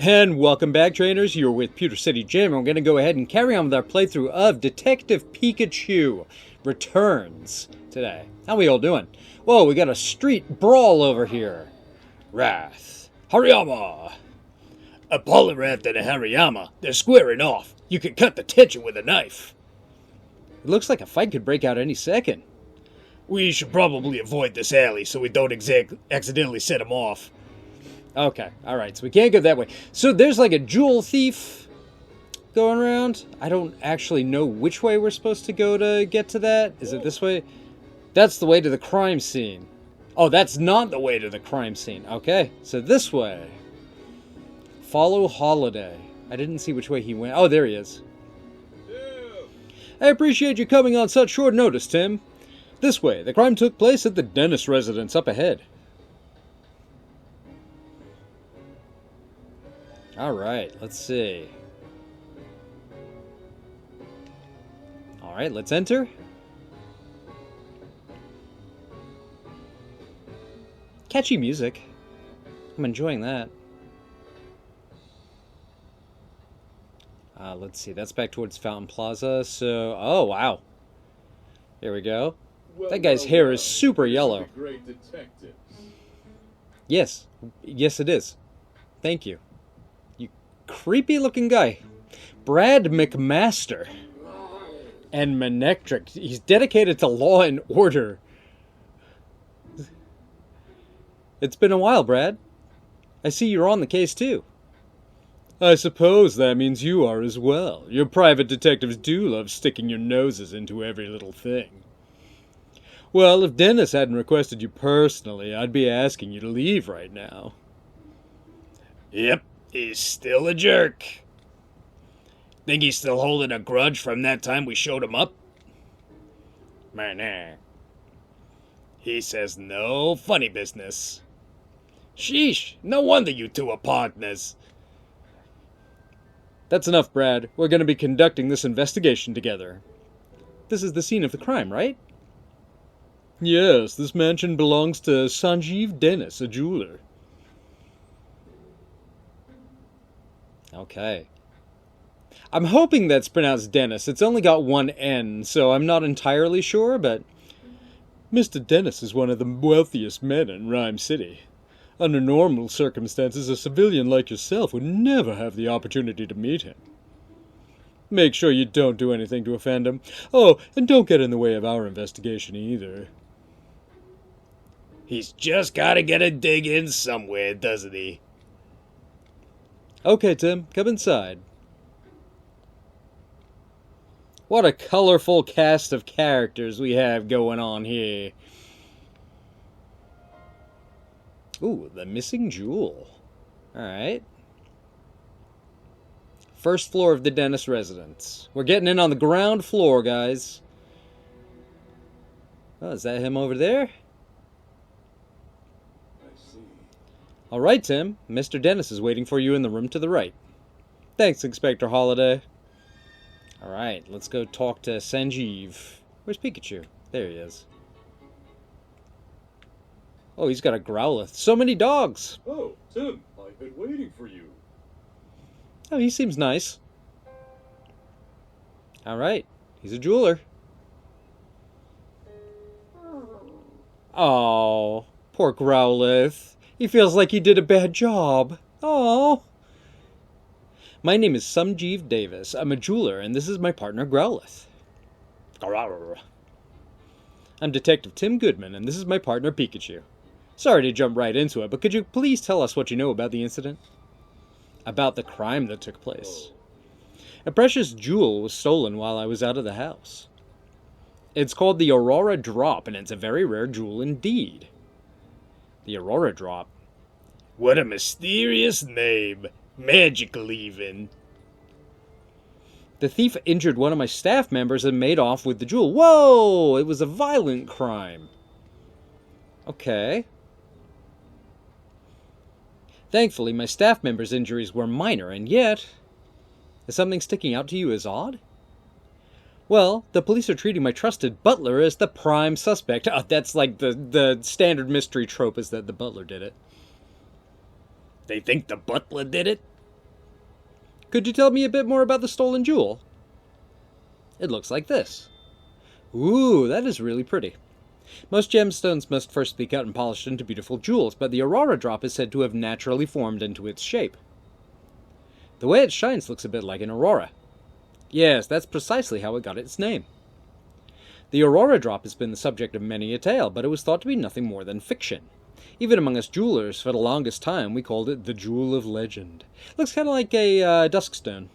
And welcome back, trainers. You're with Pewter City Jim. We're going to go ahead and carry on with our playthrough of Detective Pikachu Returns today. How we all doing? Whoa, we got a street brawl over here. Wrath. Hariyama. A Poliwrath and a Hariyama. They're squaring off. You can cut the tension with a knife. It looks like a fight could break out any second. We should probably avoid this alley so we don't accidentally set him off. Okay, alright, so we can't go that way. So there's like a jewel thief going around. I don't actually know which way we're supposed to go to get to that. Is it this way? That's the way to the crime scene. Oh, that's not the way to the crime scene. Okay, so this way. Follow Holiday. I didn't see which way he went. Oh, there he is. I appreciate you coming on such short notice, Tim. This way. The crime took place at the Dennis residence up ahead. Alright, let's see. Alright, let's enter. Catchy music. I'm enjoying that. Let's see, that's back towards Fountain Plaza, so... Oh, wow. Here we go. That guy's hair is super yellow. Great detective. Yes. Yes, it is. Thank you. You creepy looking guy. Brad McMaster. And Manectric. He's dedicated to law and order. It's been a while, Brad. I see you're on the case, too. I suppose that means you are as well. Your private detectives do love sticking your noses into every little thing. Well, if Dennis hadn't requested you personally, I'd be asking you to leave right now. Yep, he's still a jerk. Think he's still holding a grudge from that time we showed him up? Nah. He says no funny business. Sheesh, no wonder you two are partners. That's enough, Brad. We're going to be conducting this investigation together. This is the scene of the crime, right? Yes, this mansion belongs to Sanjeev Dennis, a jeweler. Okay. I'm hoping that's pronounced Dennis. It's only got one N, so I'm not entirely sure, but... Mr. Dennis is one of the wealthiest men in Rhyme City. Under normal circumstances, a civilian like yourself would never have the opportunity to meet him. Make sure you don't do anything to offend him. Oh, and don't get in the way of our investigation either. He's just gotta get a dig in somewhere, doesn't he? Okay, Tim, come inside. What a colorful cast of characters we have going on here. Ooh, the missing jewel. Alright. First floor of the Dennis residence. We're getting in on the ground floor, guys. Oh, is that him over there? I see. Alright, Tim. Mr. Dennis is waiting for you in the room to the right. Thanks, Inspector Holiday. Alright, let's go talk to Sanjeev. Where's Pikachu? There he is. Oh, he's got a Growlithe. So many dogs! Oh, Tim, I've been waiting for you. Oh, he seems nice. Alright, he's a jeweler. Oh, poor Growlithe. He feels like he did a bad job. Oh. My name is Sanjeev Davis. I'm a jeweler, and this is my partner, Growlithe. I'm Detective Tim Goodman, and this is my partner, Pikachu. Sorry to jump right into it, but could you please tell us what you know about the incident? About the crime that took place. A precious jewel was stolen while I was out of the house. It's called the Aurora Drop, and it's a very rare jewel indeed. The Aurora Drop? What a mysterious name. Magical, even. The thief injured one of my staff members and made off with the jewel. Whoa! It was a violent crime. Okay. Thankfully, my staff member's injuries were minor, and yet... Is something sticking out to you as odd? Well, the police are treating my trusted butler as the prime suspect. Oh, that's like the standard mystery trope, is that the butler did it. They think the butler did it? Could you tell me a bit more about the stolen jewel? It looks like this. Ooh, that is really pretty. Most gemstones must first be cut and polished into beautiful jewels, but the aurora drop is said to have naturally formed into its shape. The way it shines looks a bit like an aurora. Yes, that's precisely how it got its name. The aurora drop has been the subject of many a tale, but it was thought to be nothing more than fiction. Even among us jewelers, for the longest time, we called it the Jewel of Legend. Looks kind of like a duskstone.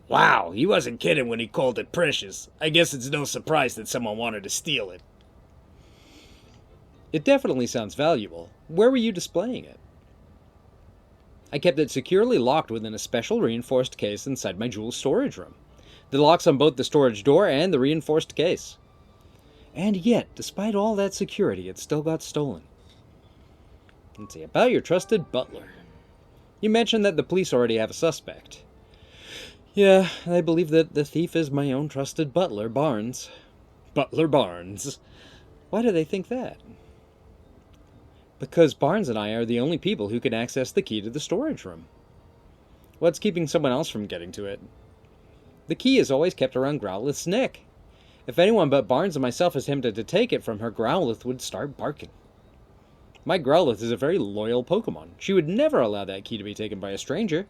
Wow, he wasn't kidding when he called it precious. I guess it's no surprise that someone wanted to steal it. It definitely sounds valuable. Where were you displaying it? I kept it securely locked within a special reinforced case inside my jewel storage room. The locks on both the storage door and the reinforced case. And yet, despite all that security, it still got stolen. Let's see, about your trusted butler. You mentioned that the police already have a suspect. Yeah, I believe that the thief is my own trusted butler, Barnes. Butler Barnes. Why do they think that? Because Barnes and I are the only people who can access the key to the storage room. What's keeping someone else from getting to it? The key is always kept around Growlithe's neck. If anyone but Barnes and myself attempted to take it from her, Growlithe would start barking. My Growlithe is a very loyal Pokemon. She would never allow that key to be taken by a stranger.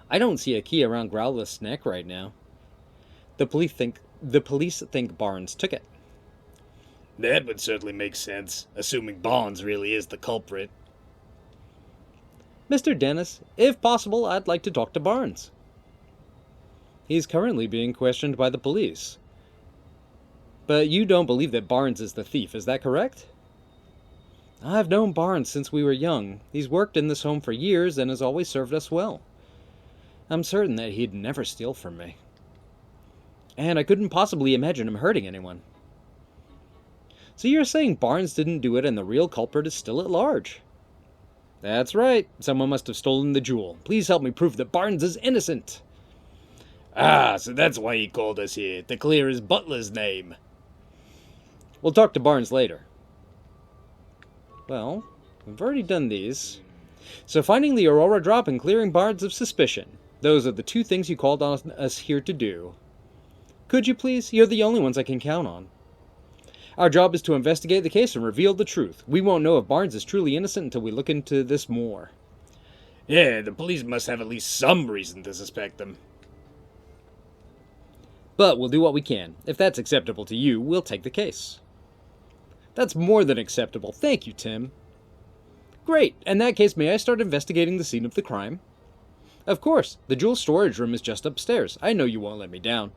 I don't see a key around Growlithe's neck right now. The police think Barnes took it. That would certainly make sense, assuming Barnes really is the culprit. Mr. Dennis, if possible, I'd like to talk to Barnes. He's currently being questioned by the police. But you don't believe that Barnes is the thief, is that correct? I've known Barnes since we were young. He's worked in this home for years and has always served us well. I'm certain that he'd never steal from me. And I couldn't possibly imagine him hurting anyone. So you're saying Barnes didn't do it and the real culprit is still at large? That's right. Someone must have stolen the jewel. Please help me prove that Barnes is innocent. Ah, so that's why he called us here, to clear his butler's name. We'll talk to Barnes later. Well, we've already done these. So finding the Aurora Drop and clearing Barnes of suspicion. Those are the two things you called on us here to do. Could you please? You're the only ones I can count on. Our job is to investigate the case and reveal the truth. We won't know if Barnes is truly innocent until we look into this more. Yeah, the police must have at least some reason to suspect them. But we'll do what we can. If that's acceptable to you, we'll take the case. That's more than acceptable. Thank you, Tim. Great. In that case, may I start investigating the scene of the crime? Of course. The jewel storage room is just upstairs. I know you won't let me down.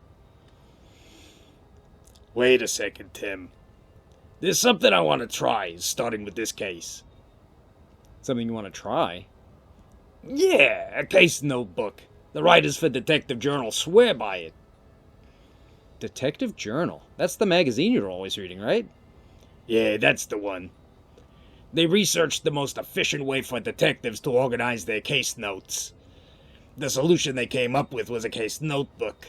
Wait a second, Tim. There's something I want to try, starting with this case. Something you want to try? Yeah, a case notebook. The writers for Detective Journal swear by it. Detective Journal? That's the magazine you're always reading, right? Yeah, that's the one. They researched the most efficient way for detectives to organize their case notes. The solution they came up with was a case notebook.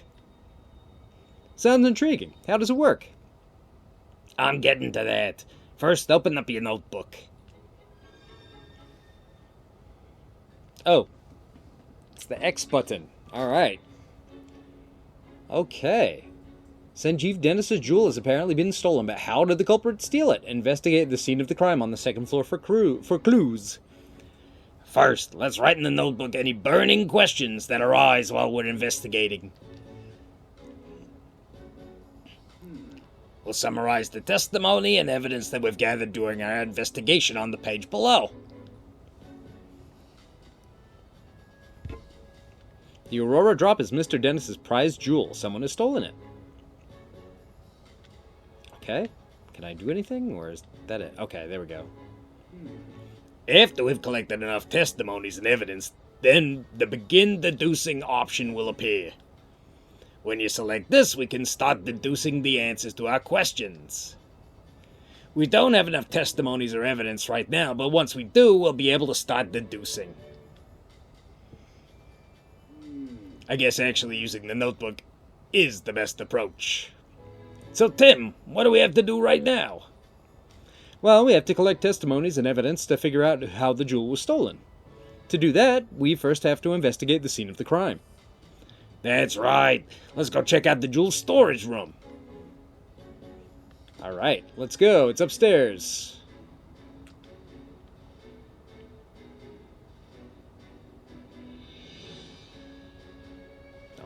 Sounds intriguing. How does it work? I'm getting to that. First, open up your notebook. Oh. It's the X button. Alright. Okay. Sanjeev Dennis's jewel has apparently been stolen, but how did the culprit steal it? Investigate the scene of the crime on the second floor for clues. First, let's write in the notebook any burning questions that arise while we're investigating. We'll summarize the testimony and evidence that we've gathered during our investigation on the page below. The Aurora Drop is Mr. Dennis's prized jewel. Someone has stolen it. Okay. Can I do anything, or is that it? Okay, there we go. After we've collected enough testimonies and evidence, then the begin deducing option will appear. When you select this, we can start deducing the answers to our questions. We don't have enough testimonies or evidence right now, but once we do, we'll be able to start deducing. I guess actually using the notebook is the best approach. So Tim, what do we have to do right now? Well, we have to collect testimonies and evidence to figure out how the jewel was stolen. To do that, we first have to investigate the scene of the crime. That's right. Let's go check out the jewel storage room. Alright, let's go. It's upstairs.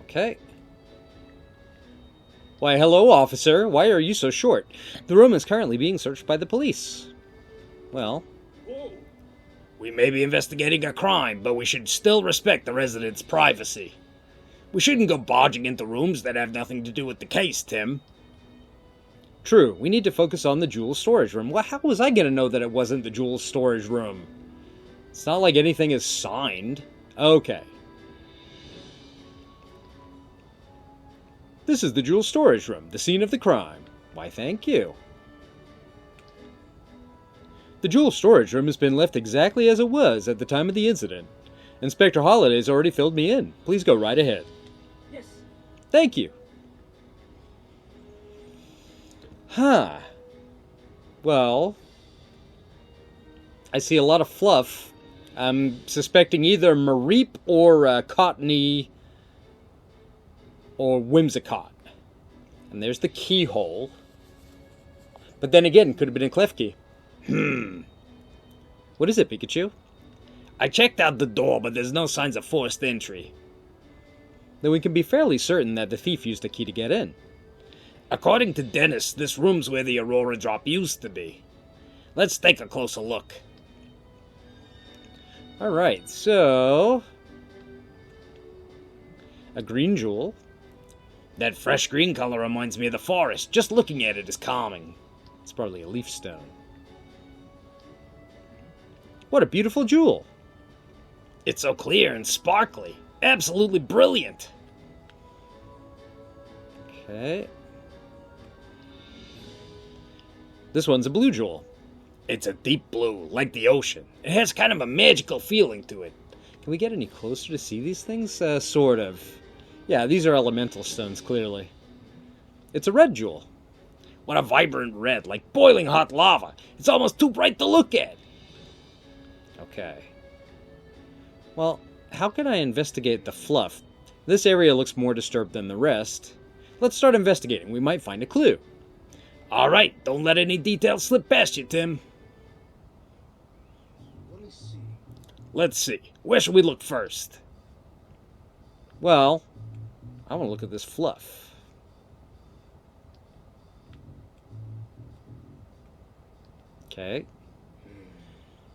Okay. Why, hello, officer. Why are you so short? The room is currently being searched by the police. Well, Whoa! We may be investigating a crime, but we should still respect the residents' privacy. We shouldn't go barging into rooms that have nothing to do with the case, Tim. true. We need to focus on the jewel storage room. Well, how was I going to know that it wasn't the jewel storage room? It's not like anything is signed. Okay. This is the jewel storage room, the scene of the crime. Why, thank you. The jewel storage room has been left exactly as it was at the time of the incident. Inspector Holliday's already filled me in. Please go right ahead. Yes. Thank you. Huh. Well, I see a lot of fluff. I'm suspecting either Mareep or Cottony or Whimsicott. And there's the keyhole. But then again, could have been a Klefki. What is it, Pikachu? I checked out the door, but there's no signs of forced entry. Then we can be fairly certain that the thief used a key to get in. According to Dennis, this room's where the Aurora Drop used to be. Let's take a closer look. Alright, so... a green jewel. That fresh green color reminds me of the forest. Just looking at it is calming. It's probably a leaf stone. What a beautiful jewel! It's so clear and sparkly. Absolutely brilliant. Okay. This one's a blue jewel. It's a deep blue, like the ocean. It has kind of a magical feeling to it. Can we get any closer to see these things? Sort of. Yeah, these are elemental stones, clearly. It's a red jewel. What a vibrant red, like boiling hot lava. It's almost too bright to look at. Okay. Well, how can I investigate the fluff? This area looks more disturbed than the rest. Let's start investigating. We might find a clue. All right, don't let any details slip past you, Tim. Let me see. Let's see. Where should we look first? Well, I want to look at this fluff. Okay.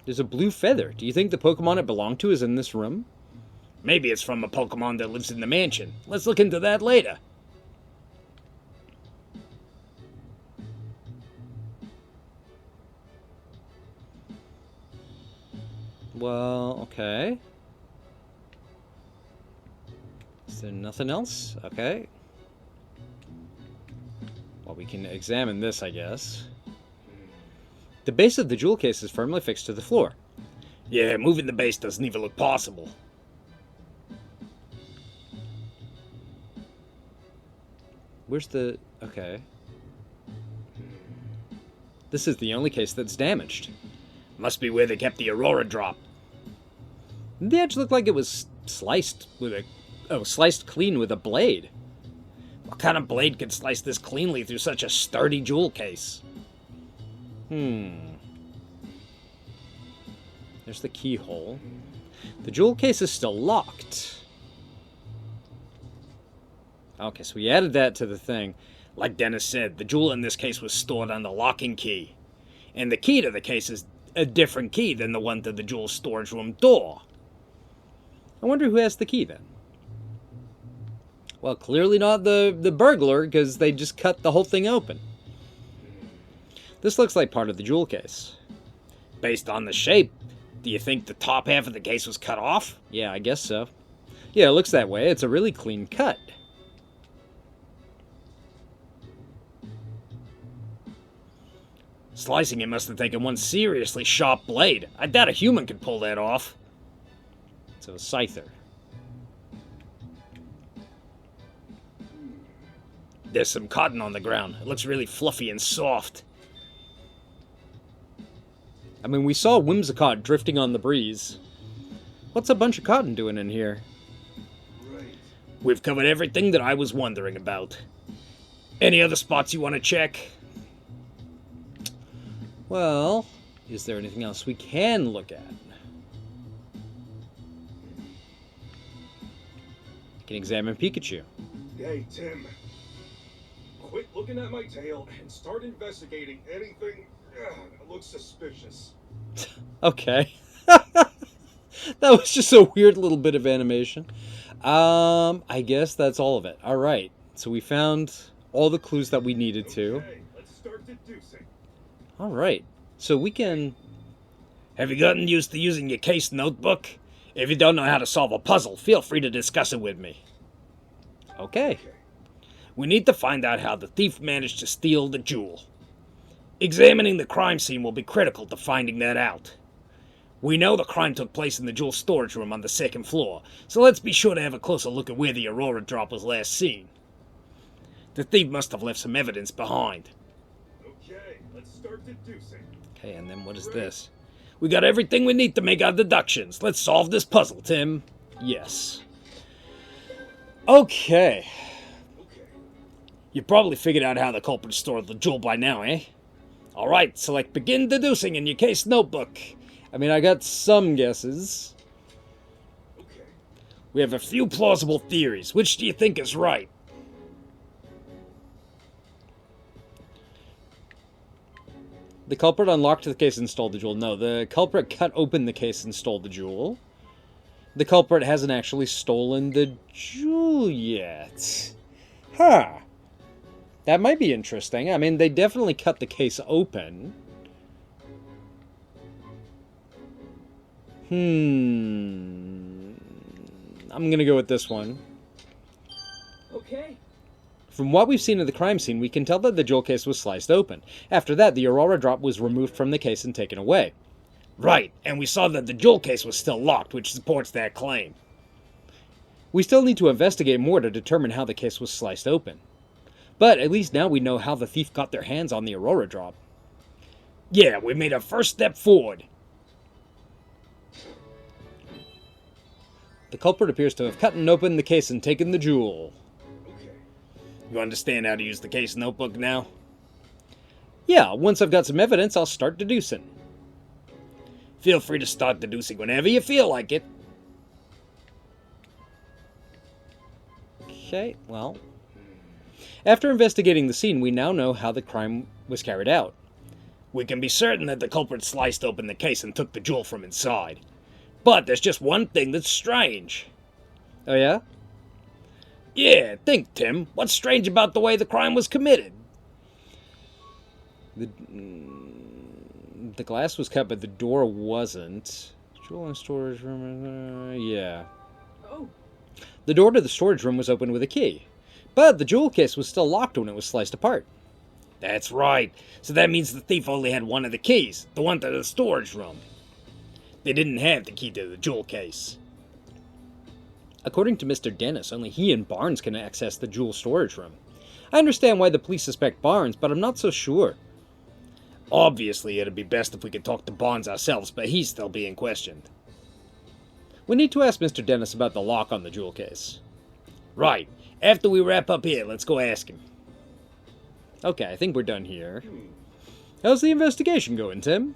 There's a blue feather. Do you think the Pokemon it belonged to is in this room? Maybe it's from a Pokemon that lives in the mansion. Let's look into that later. Well, okay. Is there nothing else? Okay. Well, we can examine this, I guess. The base of the jewel case is firmly fixed to the floor. Yeah, moving the base doesn't even look possible. Where's the... okay. This is the only case that's damaged. Must be where they kept the Aurora Drop. The edge looked like it was sliced with a... oh, sliced clean with a blade. What kind of blade could slice this cleanly through such a sturdy jewel case? There's the keyhole. The jewel case is still locked. Okay, so we added that to the thing. Like Dennis said, the jewel in this case was stored on the lock and key. And the key to the case is a different key than the one to the jewel storage room door. I wonder who has the key then. Well, clearly not the burglar, because they just cut the whole thing open. This looks like part of the jewel case. Based on the shape, do you think the top half of the case was cut off? Yeah, I guess so. Yeah, it looks that way. It's a really clean cut. Slicing it must have taken one seriously sharp blade. I doubt a human could pull that off. So a scyther. There's some cotton on the ground. It looks really fluffy and soft. I mean, we saw Whimsicott drifting on the breeze. What's a bunch of cotton doing in here? Right. We've covered everything that I was wondering about. Any other spots you want to check? Well, is there anything else we can look at? You can examine Pikachu. Hey, Tim. Quit looking at my tail and start investigating anything that looks suspicious. Okay. That was just a weird little bit of animation. I guess that's all of it. All right. So we found all the clues that we needed to. Okay, let's start deducing. All right. So we can... Have you gotten used to using your case notebook? If you don't know how to solve a puzzle, feel free to discuss it with me. Okay. We need to find out how the thief managed to steal the jewel. Examining the crime scene will be critical to finding that out. We know the crime took place in the jewel storage room on the second floor, so let's be sure to have a closer look at where the Aurora drop was last seen. The thief must have left some evidence behind. Okay, let's start deducing. Okay, and then what is this? We got everything we need to make our deductions. Let's solve this puzzle, Tim. Yes. Okay. Okay. You probably figured out how the culprit stored the jewel by now, eh? Alright, select begin deducing in your case notebook. I mean, I got some guesses. Okay. We have a few plausible theories. Which do you think is right? The culprit unlocked the case and stole the jewel. No, the culprit cut open the case and stole the jewel. The culprit hasn't actually stolen the jewel yet. Huh. That might be interesting. I mean, they definitely cut the case open. I'm gonna go with this one. Okay. From what we've seen of the crime scene, we can tell that the jewel case was sliced open. After that, the Aurora drop was removed from the case and taken away. Right, and we saw that the jewel case was still locked, which supports that claim. We still need to investigate more to determine how the case was sliced open. But at least now we know how the thief got their hands on the Aurora drop. Yeah, we made a first step forward. The culprit appears to have cut open the case and taken the jewel. Okay. You understand how to use the case notebook now? Yeah, once I've got some evidence, I'll start deducing. Feel free to start deducing whenever you feel like it. Okay, well. After investigating the scene, we now know how the crime was carried out. We can be certain that the culprit sliced open the case and took the jewel from inside. But there's just one thing that's strange. Oh yeah? Yeah, think, Tim. What's strange about the way the crime was committed? The glass was cut, but the door wasn't. Jewel in storage room, yeah. Oh. The door to the storage room was opened with a key. But the jewel case was still locked when it was sliced apart. That's right. So that means the thief only had one of the keys, the one to the storage room. They didn't have the key to the jewel case. According to Mr. Dennis, only he and Barnes can access the jewel storage room. I understand why the police suspect Barnes, but I'm not so sure. Obviously, it'd be best if we could talk to Barnes ourselves, but he's still being questioned. We need to ask Mr. Dennis about the lock on the jewel case. Right. After we wrap up here, let's go ask him. Okay, I think we're done here. How's the investigation going, Tim?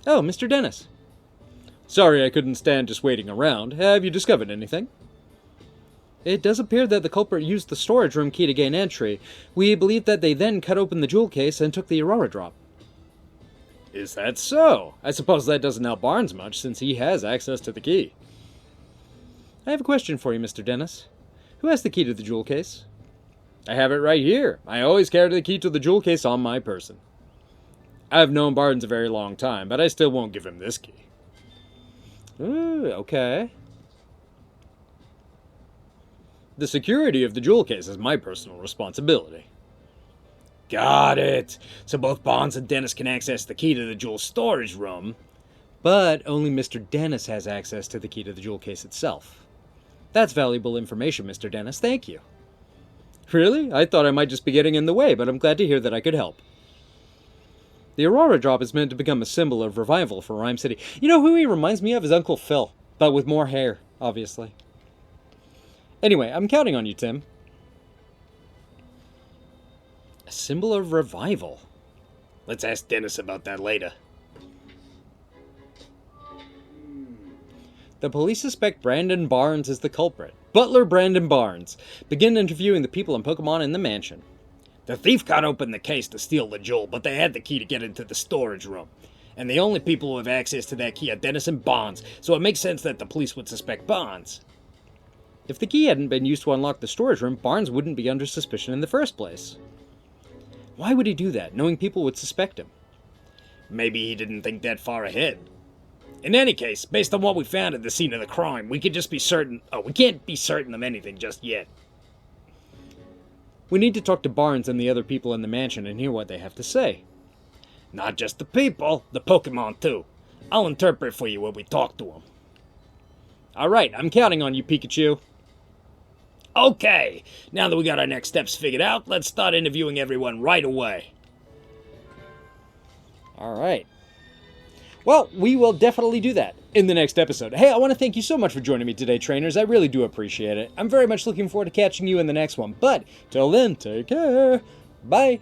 Oh, Mr. Dennis. Sorry I couldn't stand just waiting around. Have you discovered anything? It does appear that the culprit used the storage room key to gain entry. We believe that they then cut open the jewel case and took the Aurora drop. Is that so? I suppose that doesn't help Barnes much, since he has access to the key. I have a question for you, Mr. Dennis. Who has the key to the jewel case? I have it right here. I always carry the key to the jewel case on my person. I've known Barnes a very long time, but I still won't give him this key. Ooh, okay. The security of the jewel case is my personal responsibility. Got it. So both Barnes and Dennis can access the key to the jewel storage room. But only Mr. Dennis has access to the key to the jewel case itself. That's valuable information, Mr. Dennis. Thank you. Really? I thought I might just be getting in the way, but I'm glad to hear that I could help. The Aurora drop is meant to become a symbol of revival for Rhyme City. You know who he reminds me of is Uncle Phil. but with more hair, obviously. Anyway, I'm counting on you, Tim. A symbol of revival. Let's ask Dennis about that later. The police suspect Brandon Barnes is the culprit. Butler Brandon Barnes. Begin interviewing the people and Pokemon in the mansion. The thief cut open the case to steal the jewel, but they had the key to get into the storage room. And the only people who have access to that key are Dennis and Barnes, so it makes sense that the police would suspect Barnes. If the key hadn't been used to unlock the storage room, Barnes wouldn't be under suspicion in the first place. Why would he do that, knowing people would suspect him? Maybe he didn't think that far ahead. In any case, based on what we found at the scene of the crime, we could just be certain... we can't be certain of anything just yet. We need to talk to Barnes and the other people in the mansion and hear what they have to say. Not just the people, the Pokemon too. I'll interpret for you when we talk to them. Alright, I'm counting on you, Pikachu. Okay, now that we got our next steps figured out, let's start interviewing everyone right away. Alright. Well, we will definitely do that in the next episode. Hey, I want to thank you so much for joining me today, trainers. I really do appreciate it. I'm very much looking forward to catching you in the next one. But, till then, take care. Bye.